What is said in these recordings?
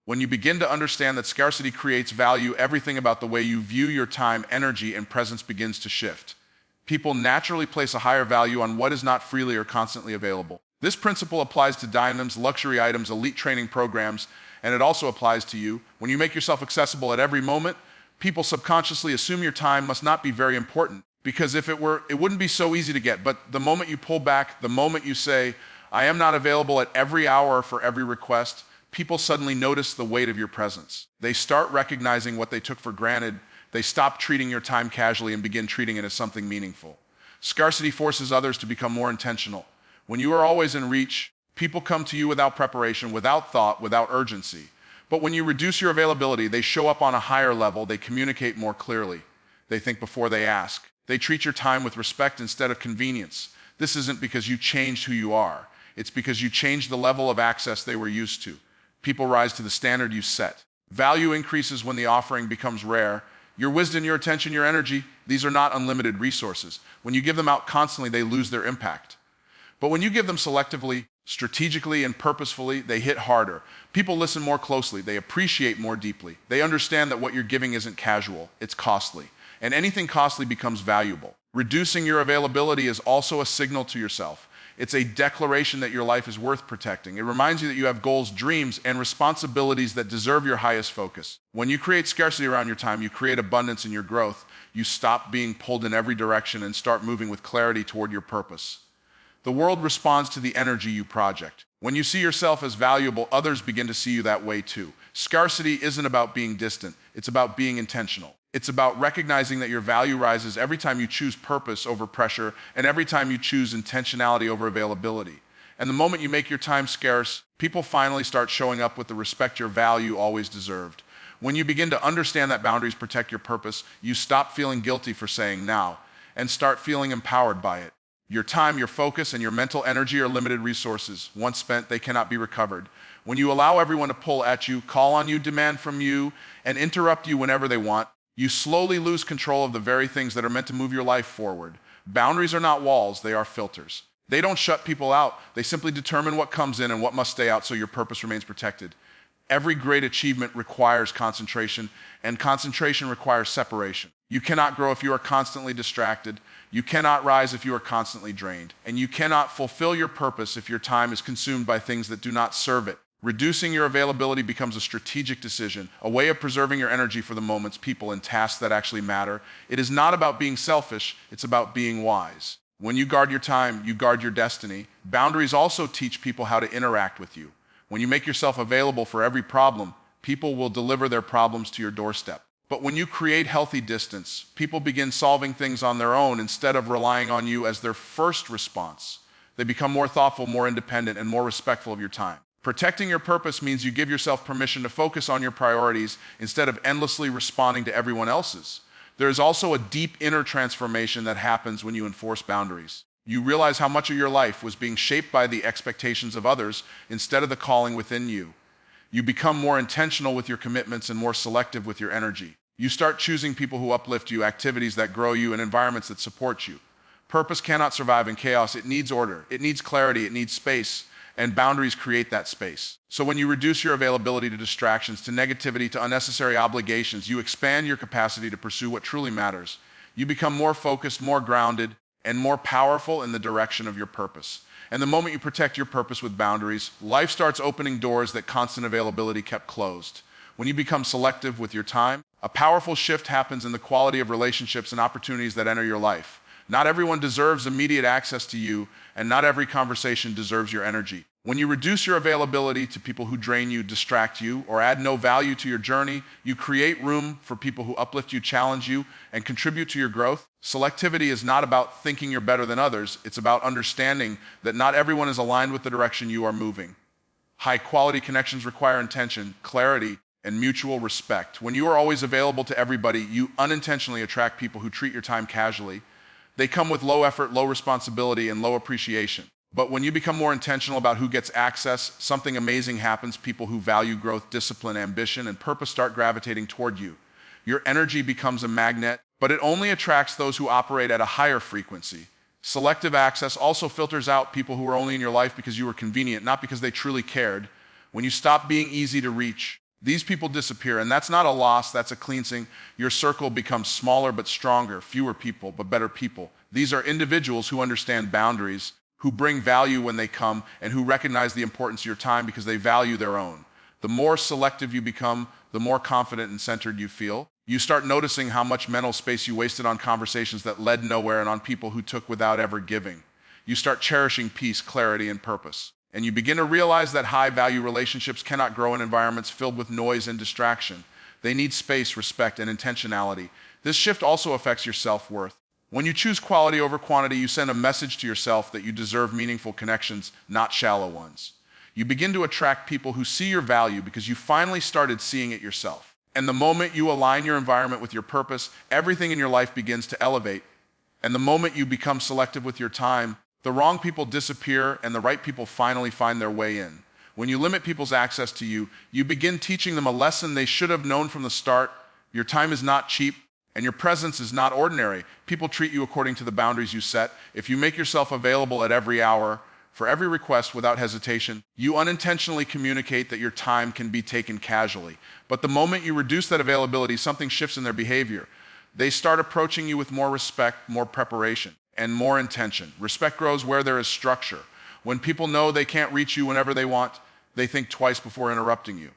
When you begin to understand that scarcity creates value, everything about the way you view your time, energy, and presence begins to shift. People naturally place a higher value on what is not freely or constantly available. This principle applies to diamonds, luxury items, elite training programs, and it also applies to you. When you make yourself accessible at every moment, people subconsciously assume your time must not be very important, because if it were, it wouldn't be so easy to get. But the moment you pull back, the moment you say, I am not available at every hour for every request, people suddenly notice the weight of your presence. They start recognizing what they took for granted. They stop treating your time casually and begin treating it as something meaningful. Scarcity forces others to become more intentional. When you are always in reach, people come to you without preparation, without thought, without urgency. But when you reduce your availability, they show up on a higher level. They communicate more clearly. They think before they ask. They treat your time with respect instead of convenience. This isn't because you changed who you are. It's because you changed the level of access they were used to. People rise to the standard you set. Value increases when the offering becomes rare. Your wisdom, your attention, your energy, these are not unlimited resources. When you give them out constantly, they lose their impact. But when you give them selectively, strategically, and purposefully, they hit harder. People listen more closely. They appreciate more deeply. They understand that what you're giving isn't casual, it's costly. And anything costly becomes valuable. Reducing your availability is also a signal to yourself. It's a declaration that your life is worth protecting. It reminds you that you have goals, dreams, and responsibilities that deserve your highest focus. When you create scarcity around your time, you create abundance in your growth. You stop being pulled in every direction and start moving with clarity toward your purpose. The world responds to the energy you project. When you see yourself as valuable, others begin to see you that way too. Scarcity isn't about being distant. It's about being intentional. It's about recognizing that your value rises every time you choose purpose over pressure and every time you choose intentionality over availability. And the moment you make your time scarce, people finally start showing up with the respect your value always deserved. When you begin to understand that boundaries protect your purpose, you stop feeling guilty for saying now and start feeling empowered by it. Your time, your focus, and your mental energy are limited resources. Once spent, they cannot be recovered. When you allow everyone to pull at you, call on you, demand from you, and interrupt you whenever they want, you slowly lose control of the very things that are meant to move your life forward. Boundaries are not walls, they are filters. They don't shut people out. They simply determine what comes in and what must stay out so your purpose remains protected. Every great achievement requires concentration, and concentration requires separation. You cannot grow if you are constantly distracted. You cannot rise if you are constantly drained. And you cannot fulfill your purpose if your time is consumed by things that do not serve it. Reducing your availability becomes a strategic decision, a way of preserving your energy for the moments, people, and tasks that actually matter. It is not about being selfish, it's about being wise. When you guard your time, you guard your destiny. Boundaries also teach people how to interact with you. When you make yourself available for every problem, people will deliver their problems to your doorstep. But when you create healthy distance, people begin solving things on their own instead of relying on you as their first response. They become more thoughtful, more independent, and more respectful of your time. Protecting your purpose means you give yourself permission to focus on your priorities instead of endlessly responding to everyone else's. There is also a deep inner transformation that happens when you enforce boundaries. You realize how much of your life was being shaped by the expectations of others instead of the calling within you. You become more intentional with your commitments and more selective with your energy. You start choosing people who uplift you, activities that grow you, and environments that support you. Purpose cannot survive in chaos. It needs order. It needs clarity. It needs space. And boundaries create that space. So when you reduce your availability to distractions, to negativity, to unnecessary obligations, you expand your capacity to pursue what truly matters. You become more focused, more grounded, and more powerful in the direction of your purpose. And the moment you protect your purpose with boundaries, life starts opening doors that constant availability kept closed. When you become selective with your time, a powerful shift happens in the quality of relationships and opportunities that enter your life. Not everyone deserves immediate access to you, and not every conversation deserves your energy. When you reduce your availability to people who drain you, distract you, or add no value to your journey, you create room for people who uplift you, challenge you, and contribute to your growth. Selectivity is not about thinking you're better than others. It's about understanding that not everyone is aligned with the direction you are moving. High-quality connections require intention, clarity, and mutual respect. When you are always available to everybody, you unintentionally attract people who treat your time casually. They come with low effort, low responsibility, and low appreciation. But when you become more intentional about who gets access, something amazing happens. People who value growth, discipline, ambition, and purpose start gravitating toward you. Your energy becomes a magnet, but it only attracts those who operate at a higher frequency. Selective access also filters out people who are only in your life because you were convenient, not because they truly cared. When you stop being easy to reach, These people disappear, and that's not a loss, that's a cleansing. Your circle becomes smaller but stronger, fewer people but better people. These are individuals who understand boundaries, who bring value when they come, and who recognize the importance of your time because they value their own. The more selective you become, the more confident and centered you feel. You start noticing how much mental space you wasted on conversations that led nowhere and on people who took without ever giving. You start cherishing peace, clarity, and purpose. And you begin to realize that high-value relationships cannot grow in environments filled with noise and distraction. They need space, respect, and intentionality. This shift also affects your self-worth. When you choose quality over quantity, you send a message to yourself that you deserve meaningful connections, not shallow ones. You begin to attract people who see your value because you finally started seeing it yourself. And the moment you align your environment with your purpose, everything in your life begins to elevate. And the moment you become selective with your time, the wrong people disappear and the right people finally find their way in. When you limit people's access to you, you begin teaching them a lesson they should have known from the start. Your time is not cheap, and your presence is not ordinary. People treat you according to the boundaries you set. If you make yourself available at every hour, for every request without hesitation, you unintentionally communicate that your time can be taken casually. But the moment you reduce that availability, something shifts in their behavior. They start approaching you with more respect, more preparation, and more intention. Respect grows where there is structure. When people know they can't reach you whenever they want, they think twice before interrupting you.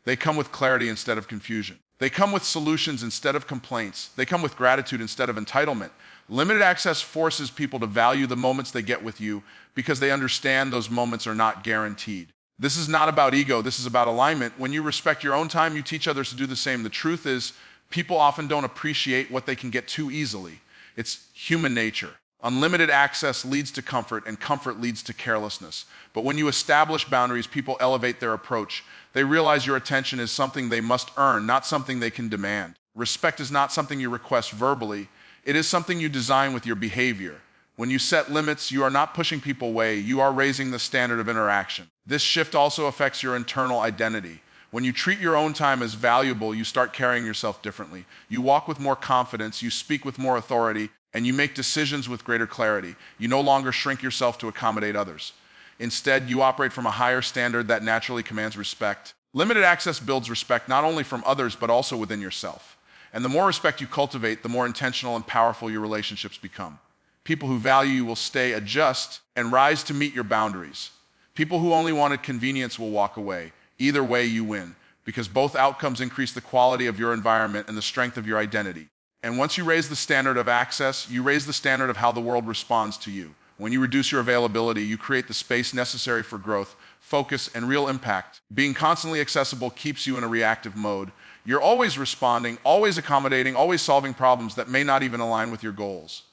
They come with clarity instead of confusion. They come with solutions instead of complaints. They come with gratitude instead of entitlement. Limited access forces people to value the moments they get with you because they understand those moments are not guaranteed. This is not about ego, this is about alignment. When you respect your own time, you teach others to do the same. The truth is, people often don't appreciate what they can get too easily. It's human nature. Unlimited access leads to comfort, and comfort leads to carelessness. But when you establish boundaries, people elevate their approach. They realize your attention is something they must earn, not something they can demand. Respect is not something you request verbally. It is something you design with your behavior. When you set limits, you are not pushing people away. You are raising the standard of interaction. This shift also affects your internal identity. When you treat your own time as valuable, you start carrying yourself differently. You walk with more confidence, you speak with more authority, and you make decisions with greater clarity. You no longer shrink yourself to accommodate others. Instead, you operate from a higher standard that naturally commands respect. Limited access builds respect not only from others, but also within yourself. And the more respect you cultivate, the more intentional and powerful your relationships become. People who value you will stay, adjust, and rise to meet your boundaries. People who only wanted convenience will walk away. Either way, you win, because both outcomes increase the quality of your environment and the strength of your identity. And once you raise the standard of access, you raise the standard of how the world responds to you. When you reduce your availability, you create the space necessary for growth, focus, and real impact. Being constantly accessible keeps you in a reactive mode. You're always responding, always accommodating, always solving problems that may not even align with your goals.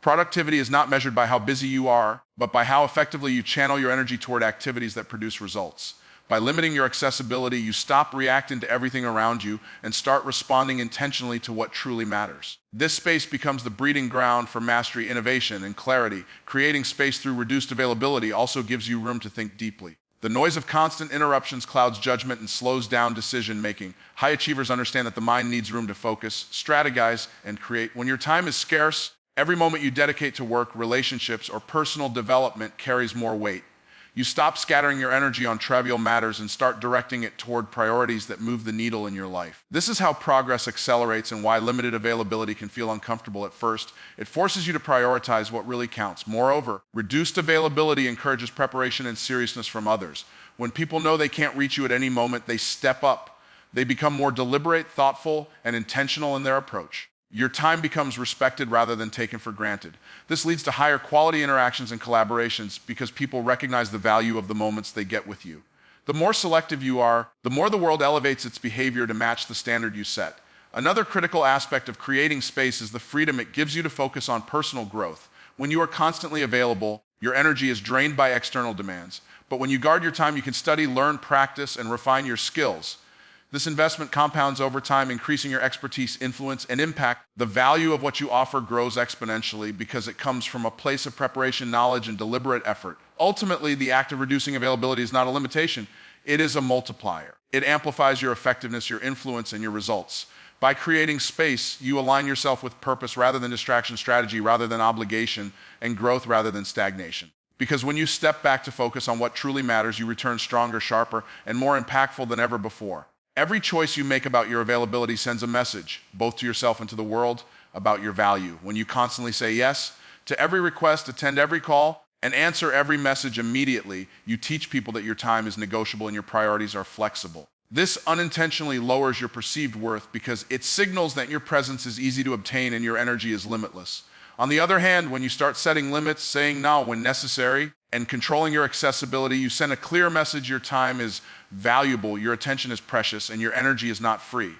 Productivity is not measured by how busy you are, but by how effectively you channel your energy toward activities that produce results. By limiting your accessibility, you stop reacting to everything around you and start responding intentionally to what truly matters. This space becomes the breeding ground for mastery, innovation, and clarity. Creating space through reduced availability also gives you room to think deeply. The noise of constant interruptions clouds judgment and slows down decision-making. High achievers understand that the mind needs room to focus, strategize, and create. When your time is scarce, every moment you dedicate to work, relationships, or personal development carries more weight. You stop scattering your energy on trivial matters and start directing it toward priorities that move the needle in your life. This is how progress accelerates and why limited availability can feel uncomfortable at first. It forces you to prioritize what really counts. Moreover, reduced availability encourages preparation and seriousness from others. When people know they can't reach you at any moment, they step up. They become more deliberate, thoughtful, and intentional in their approach. Your time becomes respected rather than taken for granted. This leads to higher quality interactions and collaborations because people recognize the value of the moments they get with you. The more selective you are, the more the world elevates its behavior to match the standard you set. Another critical aspect of creating space is the freedom it gives you to focus on personal growth. When you are constantly available, your energy is drained by external demands. But when you guard your time, you can study, learn, practice, and refine your skills. This investment compounds over time, increasing your expertise, influence, and impact. The value of what you offer grows exponentially because it comes from a place of preparation, knowledge, and deliberate effort. Ultimately, the act of reducing availability is not a limitation. It is a multiplier. It amplifies your effectiveness, your influence, and your results. By creating space, you align yourself with purpose rather than distraction, strategy rather than obligation, and growth rather than stagnation. Because when you step back to focus on what truly matters, you return stronger, sharper, and more impactful than ever before. Every choice you make about your availability sends a message, both to yourself and to the world, about your value. When you constantly say yes to every request, attend every call, and answer every message immediately, you teach people that your time is negotiable and your priorities are flexible. This unintentionally lowers your perceived worth because it signals that your presence is easy to obtain and your energy is limitless. On the other hand, when you start setting limits, saying no when necessary, and controlling your accessibility, you send a clear message your time is valuable, your attention is precious, and your energy is not free.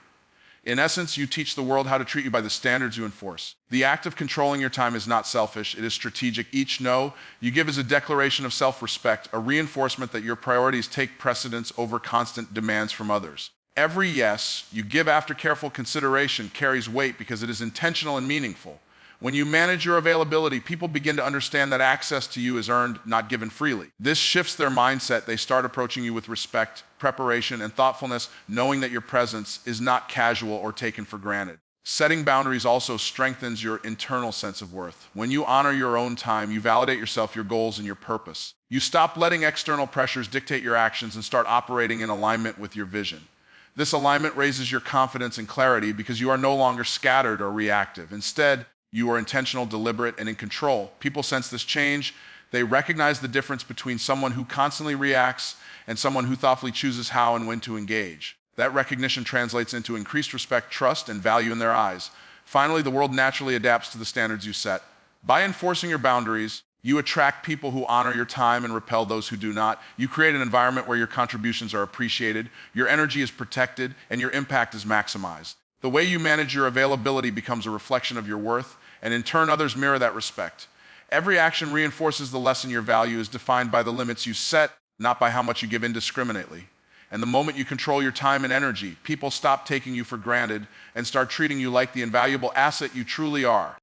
In essence, you teach the world how to treat you by the standards you enforce. The act of controlling your time is not selfish, it is strategic. Each no you give is a declaration of self-respect, a reinforcement that your priorities take precedence over constant demands from others. Every yes you give after careful consideration carries weight because it is intentional and meaningful. When you manage your availability, people begin to understand that access to you is earned, not given freely. This shifts their mindset. They start approaching you with respect, preparation, and thoughtfulness, knowing that your presence is not casual or taken for granted. Setting boundaries also strengthens your internal sense of worth. When you honor your own time, you validate yourself, your goals, and your purpose. You stop letting external pressures dictate your actions and start operating in alignment with your vision. This alignment raises your confidence and clarity because you are no longer scattered or reactive. Instead, you are intentional, deliberate, and in control. People sense this change. They recognize the difference between someone who constantly reacts and someone who thoughtfully chooses how and when to engage. That recognition translates into increased respect, trust, and value in their eyes. Finally, the world naturally adapts to the standards you set. By enforcing your boundaries, you attract people who honor your time and repel those who do not. You create an environment where your contributions are appreciated, your energy is protected, and your impact is maximized. The way you manage your availability becomes a reflection of your worth, and in turn, others mirror that respect. Every action reinforces the lesson your value is defined by the limits you set, not by how much you give indiscriminately. And the moment you control your time and energy, people stop taking you for granted and start treating you like the invaluable asset you truly are.